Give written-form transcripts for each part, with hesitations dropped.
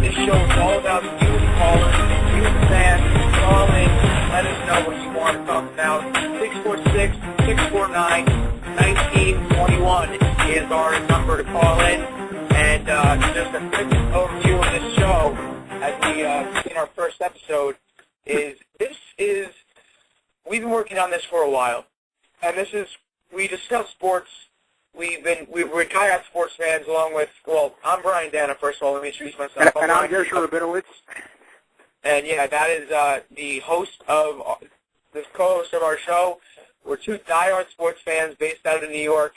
This show is all about you, the callers, you, the fans. Call in, let us know what you want to talk about. 646-649-1921 is our number to call in. And just a quick overview of this show, as we in our first episode, we've been working on this for a while, and we discuss sports. We're retired sports fans, along with, I'm Brian Dana. First of all, let me introduce myself. And I'm Gershon Rabinowitz. And yeah, that is the co-host of our show. We're two diehard sports fans based out of New York,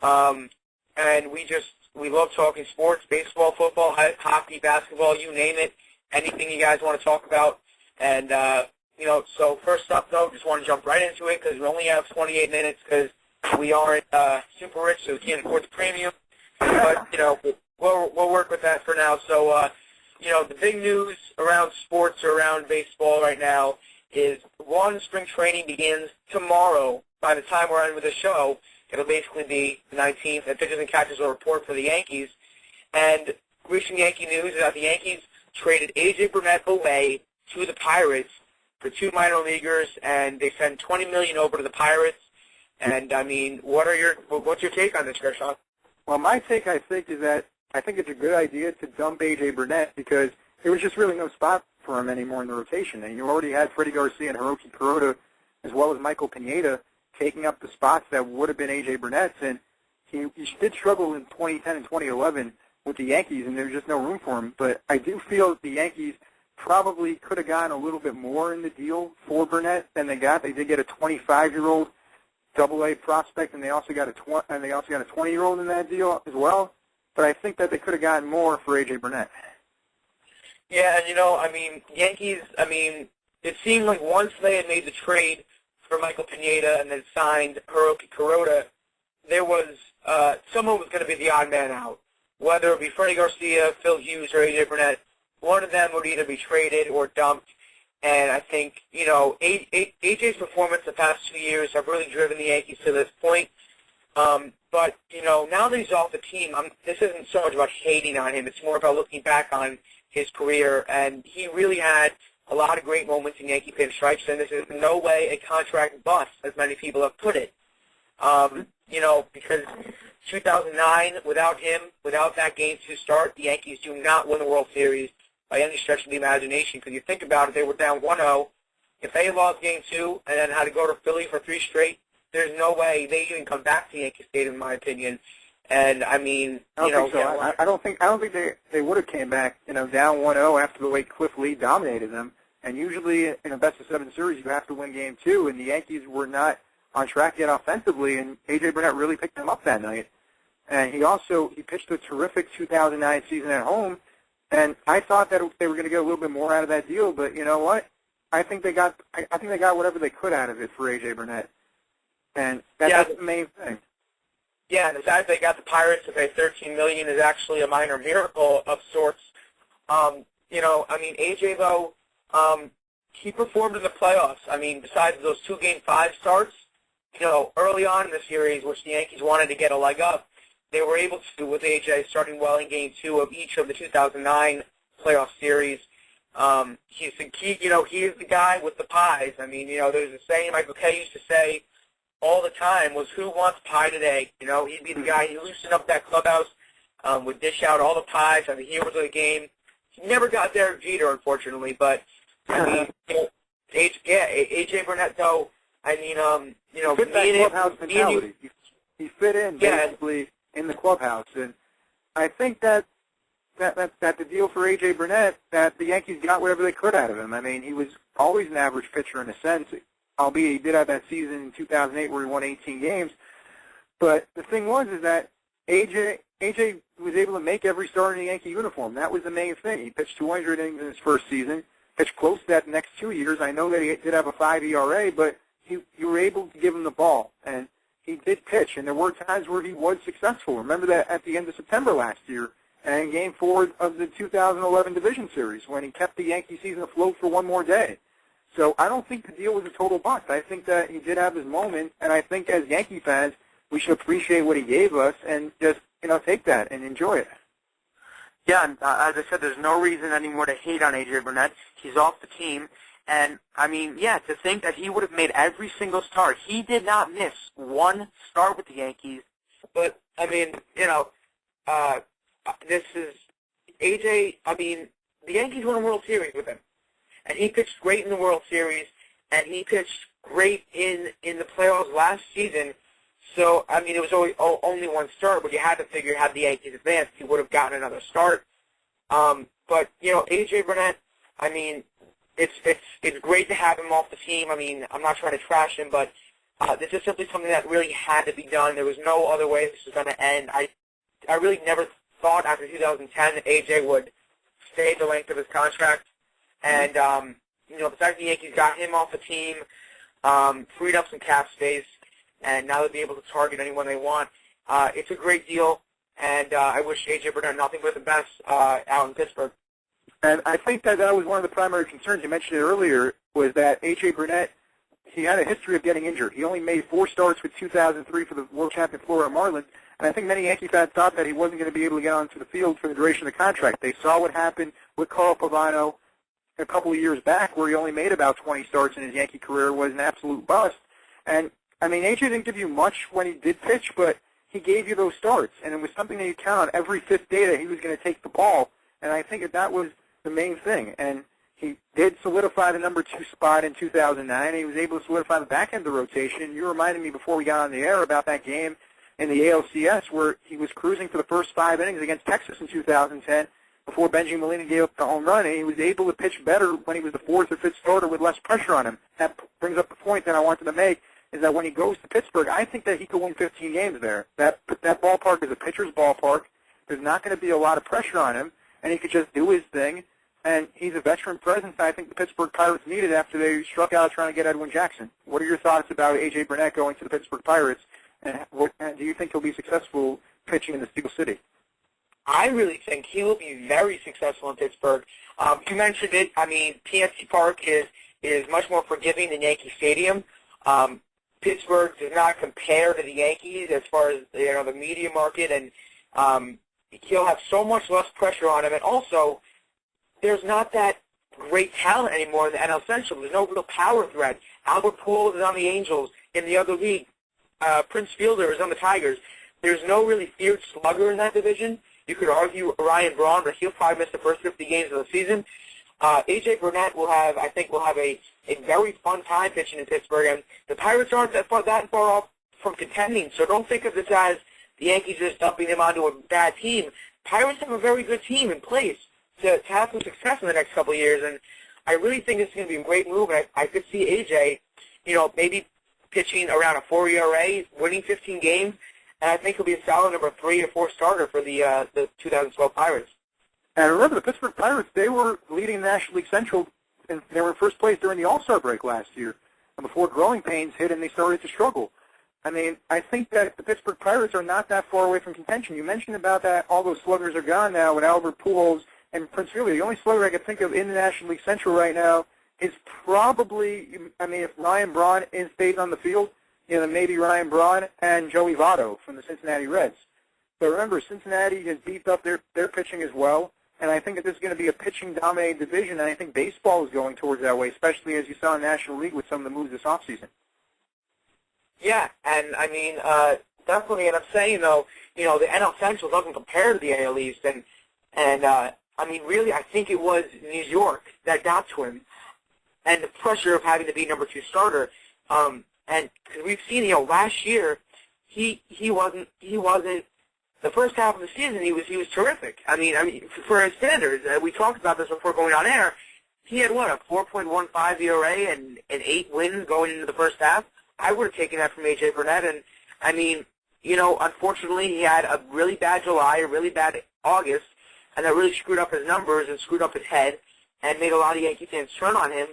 and we love talking sports, baseball, football, hockey, basketball, you name it, anything you guys want to talk about. And so first up, though, just want to jump right into it because we only have 28 minutes because we aren't super rich, so we can't afford the premium. But we'll work with that for now. So the big news around sports or around baseball right now is spring training begins tomorrow. By the time we're on with the show, it'll basically be the 19th, and pitchers and catchers will report for the Yankees. And recent Yankee news is that the Yankees traded AJ Burnett away to the Pirates for two minor leaguers, and they sent $20 million over to the Pirates. And I mean, what's your take on this, Gershon? Well, my take, I think, is that I think it's a good idea to dump AJ Burnett because there was just really no spot for him anymore in the rotation. And you already had Freddie Garcia and Hiroki Kuroda, as well as Michael Pineda, taking up the spots that would have been AJ Burnett's. And he did struggle in 2010 and 2011 with the Yankees, and there was just no room for him. But I do feel the Yankees probably could have gotten a little bit more in the deal for Burnett than they got. They did get a 25-year-old Double-A prospect, and they also got a 20-year-old in that deal as well. But I think that they could have gotten more for AJ Burnett. Yeah, and Yankees. It seemed like once they had made the trade for Michael Pineda and then signed Hiroki Kuroda, there was someone was going to be the odd man out. Whether it be Freddie Garcia, Phil Hughes, or AJ Burnett, one of them would either be traded or dumped. And I think, AJ's performance the past 2 years have really driven the Yankees to this point. But, now that he's off the team, this isn't so much about hating on him. It's more about looking back on his career. And he really had a lot of great moments in Yankee pinstripes, and this is in no way a contract bust, as many people have put it. Because 2009, without him, without that Game 2 start, the Yankees do not win the World Series by any stretch of the imagination. Because you think about it, they were down 1-0. If they lost Game 2 and then had to go to Philly for 3 straight, there's no way they even come back to Yankee Stadium, in my opinion. And I don't think so. I don't think they would have came back, down 1-0 after the way Cliff Lee dominated them. And usually in a best-of-7 series, you have to win Game 2, and the Yankees were not on track yet offensively, and AJ Burnett really picked them up that night. And he pitched a terrific 2009 season at home. And I thought that they were going to get a little bit more out of that deal, but you know what? I think they got whatever they could out of it for AJ Burnett, and that's the main thing. Yeah, and the fact they got the Pirates to pay $13 million is actually a minor miracle of sorts. AJ though, he performed in the playoffs. Besides those 2 Game 5 starts, early on in the series, which the Yankees wanted to get a leg up, they were able to, with AJ starting well in Game 2 of each of the 2009 playoff series. He's the key, he is the guy with the pies. There's a saying Michael Kay used to say all the time was, who wants pie today? He'd be the guy, he'd loosen up that clubhouse, would dish out all the pies on the heroes of the game. He never got Derek Jeter, unfortunately, but, AJ Burnett, though, fit that clubhouse mentality. He fit in, basically, in the clubhouse. And I think that the deal for AJ Burnett, that the Yankees got whatever they could out of him. He was always an average pitcher in a sense, albeit he did have that season in 2008 where he won 18 games. But the thing is that AJ was able to make every start in a Yankee uniform. That was the main thing. He pitched 200 innings in his first season, pitched close to that the next 2 years. I know that he did have a 5 ERA, but you were able to give him the ball, and he did pitch, and there were times where he was successful. Remember that at the end of September last year, and in Game 4 of the 2011 Division Series, when he kept the Yankee season afloat for one more day. So I don't think the deal was a total bust. I think that he did have his moment, and I think as Yankee fans, we should appreciate what he gave us and just, take that and enjoy it. Yeah, and as I said, there's no reason anymore to hate on AJ Burnett. He's off the team. And, I mean, yeah, to think that he would have made every single start. He did not miss one start with the Yankees. But, I mean, you know, this is AJ, I mean, the Yankees won a World Series with him. And he pitched great in the World Series, and he pitched great in the playoffs last season. So, I mean, it was only one start, but you had to figure had the Yankees advanced, he would have gotten another start. But, you know, AJ Burnett, I mean, it's great to have him off the team. I mean, I'm not trying to trash him, but this is simply something that really had to be done. There was no other way this was going to end. I really never thought after 2010 that AJ would stay the length of his contract. And, you know, the fact the Yankees got him off the team, freed up some cap space, and now they'll be able to target anyone they want. It's a great deal, and I wish AJ Burnett nothing but the best out in Pittsburgh. And I think that was one of the primary concerns. You mentioned it earlier, was that A.J. Burnett, he had a history of getting injured. He only made 4 starts with 2003 for the world champion Florida Marlins, and I think many Yankee fans thought that he wasn't going to be able to get onto the field for the duration of the contract. They saw what happened with Carl Pavano a couple of years back, where he only made about 20 starts in his Yankee career, was an absolute bust. And, I mean, A.J. didn't give you much when he did pitch, but he gave you those starts, and it was something that you count on every fifth day that he was going to take the ball, and I think that was the main thing. And he did solidify the number 2 spot in 2009. He was able to solidify the back end of the rotation. You reminded me before we got on the air about that game in the ALCS where he was cruising for the first 5 innings against Texas in 2010 before Benji Molina gave up the home run, and he was able to pitch better when he was the 4th or 5th starter with less pressure on him. That brings up the point that I wanted to make, is that when he goes to Pittsburgh, I think that he could win 15 games there. That ballpark is a pitcher's ballpark. There's not going to be a lot of pressure on him, and he could just do his thing. And he's a veteran presence I think the Pittsburgh Pirates needed after they struck out trying to get Edwin Jackson. What are your thoughts about A.J. Burnett going to the Pittsburgh Pirates, and do you think he'll be successful pitching in the Steel City? I really think he will be very successful in Pittsburgh. You mentioned it. I mean, PNC Park is much more forgiving than Yankee Stadium. Pittsburgh does not compare to the Yankees as far as the media market, and he'll have so much less pressure on him. And also, there's not that great talent anymore in the NL Central. There's no real power threat. Albert Pujols is on the Angels. In the other league, Prince Fielder is on the Tigers. There's no really fierce slugger in that division. You could argue Ryan Braun, but he'll probably miss the first 50 games of the season. A.J. Burnett will have a very fun time pitching in Pittsburgh, and the Pirates aren't that far off from contending, so don't think of this as the Yankees just dumping them onto a bad team. Pirates have a very good team in place to have some success in the next couple of years, and I really think this is going to be a great move, and I could see A.J., maybe pitching around a 4 ERA, winning 15 games, and I think he'll be a solid number 3 or 4 starter for the 2012 Pirates. And remember, the Pittsburgh Pirates, they were leading the National League Central, and they were in first place during the All-Star break last year, and before growing pains hit and they started to struggle. I mean, I think that the Pittsburgh Pirates are not that far away from contention. You mentioned about that all those sluggers are gone now with Albert Pujols and Prince Fielder. The only slugger I can think of in the National League Central right now is probably, if Ryan Braun stays on the field, maybe Ryan Braun and Joey Votto from the Cincinnati Reds. But remember, Cincinnati has beefed up their pitching as well, and I think that this is going to be a pitching-dominated division, and I think baseball is going towards that way, especially as you saw in the National League with some of the moves this offseason. Yeah, and I mean, definitely, and I'm saying, though, the NL Central doesn't compare to the AL East, and I mean, really, I think it was New York that got to him, and the pressure of having to be number 2 starter, and because we've seen, last year, he wasn't the first half of the season, he was terrific. I mean, for his standards, we talked about this before going on air. He had a 4.15 ERA and 8 wins going into the first half. I would have taken that from A.J. Burnett, and I mean, unfortunately, he had a really bad July, a really bad August, and that really screwed up his numbers and screwed up his head, and made a lot of Yankee fans turn on him.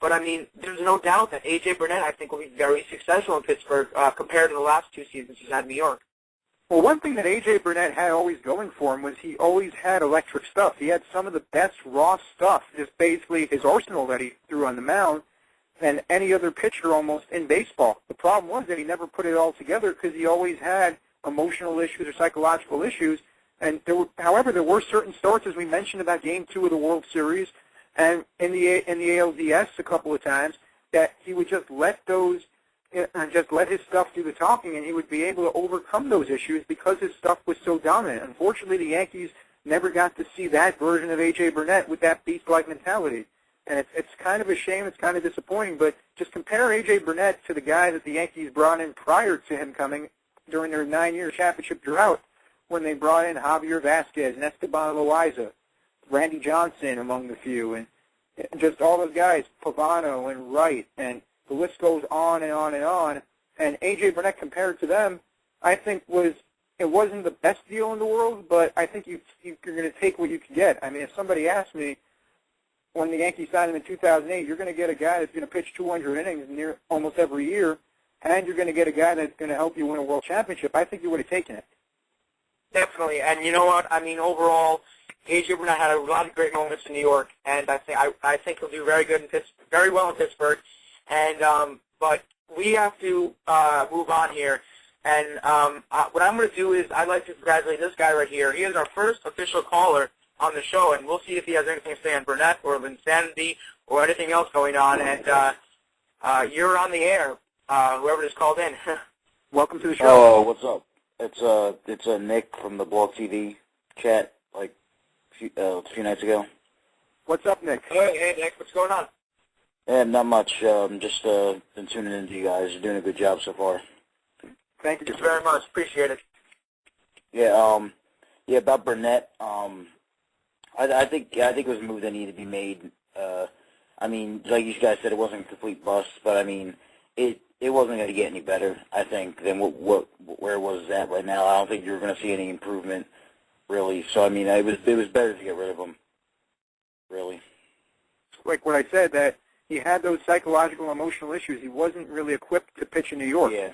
But I mean, there's no doubt that A.J. Burnett, I think, will be very successful in Pittsburgh compared to the last 2 seasons he's had in New York. Well, one thing that A.J. Burnett had always going for him was he always had electric stuff. He had some of the best raw stuff, just basically his arsenal that he threw on the mound, than any other pitcher almost in baseball. The problem was that he never put it all together because he always had emotional issues or psychological issues, And however, there were certain starts, as we mentioned, about Game 2 of the World Series, and in the ALDS a couple of times, that he would just let his stuff do the talking, and he would be able to overcome those issues because his stuff was so dominant. Unfortunately, the Yankees never got to see that version of A.J. Burnett with that beast-like mentality. And it's kind of a shame. It's kind of disappointing. But just compare A.J. Burnett to the guy that the Yankees brought in prior to him coming during their 9-year championship drought, when they brought in Javier Vasquez and Esteban Loaiza, Randy Johnson among the few, and just all those guys, Pavano and Wright, and the list goes on and on and on. And A.J. Burnett, compared to them, I think it wasn't the best deal in the world, but I think you're going to take what you can get. I mean, if somebody asked me when the Yankees signed him in 2008, you're going to get a guy that's going to pitch 200 innings near almost every year, and you're going to get a guy that's going to help you win a world championship, I think you would have taken it. Definitely, and you know what? I mean, overall, A.J. Burnett had a lot of great moments in New York, and I think he'll do very well in Pittsburgh. And but we have to move on here. And what I'm going to do is I'd like to congratulate this guy right here. He is our first official caller on the show, and we'll see if he has anything to say on Burnett or Linsanity or anything else going on. And you're on the air, whoever just called in. Welcome to the show. Oh, what's up? It's Nick from the Blog TV chat, like a few nights ago. What's up, Nick? Hey, Nick, what's going on? Yeah, not much. Just been tuning into you guys. You're doing a good job so far. Thank you very much. Appreciate it. Yeah, about Burnett. I think it was a move that needed to be made. I mean, like you guys said, it wasn't a complete bust, but I mean, it wasn't going to get any better, I think, than where it was at right now. I don't think you were going to see any improvement, really. So I mean, it was better to get rid of him, really. Like what I said, that he had those psychological, emotional issues. He wasn't really equipped to pitch in New York. Yeah.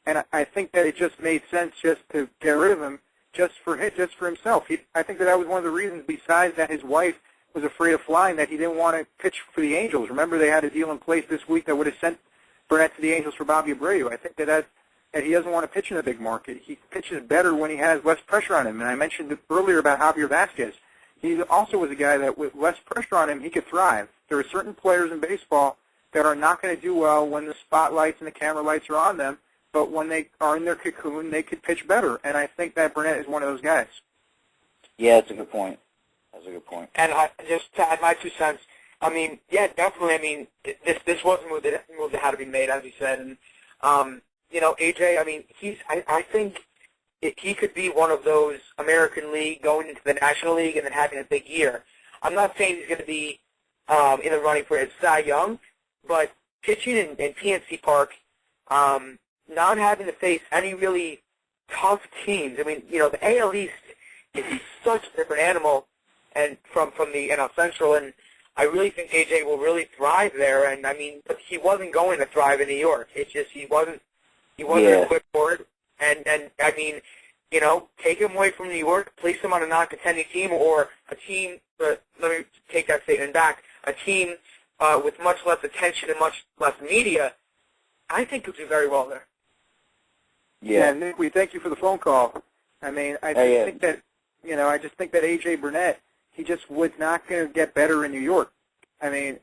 And I think that it just made sense just to get rid of him, just for himself. I think that was one of the reasons, besides that his wife was afraid of flying, that he didn't want to pitch for the Angels. Remember, they had a deal in place this week that would have sent Burnett to the Angels for Bobby Abreu. I think that he doesn't want to pitch in a big market. He pitches better when he has less pressure on him. And I mentioned earlier about Javier Vasquez. He also was a guy that with less pressure on him, he could thrive. There are certain players in baseball that are not going to do well when the spotlights and the camera lights are on them, but when they are in their cocoon, they could pitch better. And I think that Burnett is one of those guys. Yeah, that's a good point. And just to add my 2 cents, I mean, yeah, definitely. I mean, this was a move that had to be made, as you said. And, you know, AJ, I mean, I think he could be one of those American League going into the National League and then having a big year. I'm not saying he's going to be in the running for Cy Young, but pitching in PNC Park, not having to face any really tough teams. I mean, you know, the AL East is such a different animal, and from the NL Central, and I really think AJ will really thrive there. And I mean, but he wasn't going to thrive in New York. It's just he wasn't equipped for it. And I mean, you know, take him away from New York, place him on a non-contending team or a team. Let me take that statement back. A team with much less attention and much less media. I think he'll do very well there. Yeah, Nick, we thank you for the phone call. I mean, I think that AJ Burnett, he just was not going to get better in New York. I mean,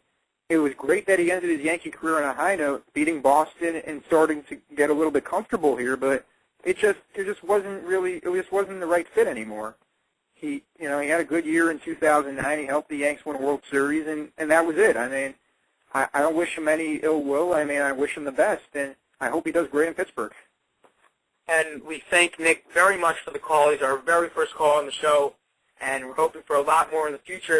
it was great that he ended his Yankee career on a high note, beating Boston and starting to get a little bit comfortable here, but it just wasn't the right fit anymore. He had a good year in 2009. He helped the Yanks win a World Series, and that was it. I mean, I don't wish him any ill will. I mean, I wish him the best, and I hope he does great in Pittsburgh. And we thank Nick very much for the call. He's our very first call on the show, and we're hoping for a lot more in the future.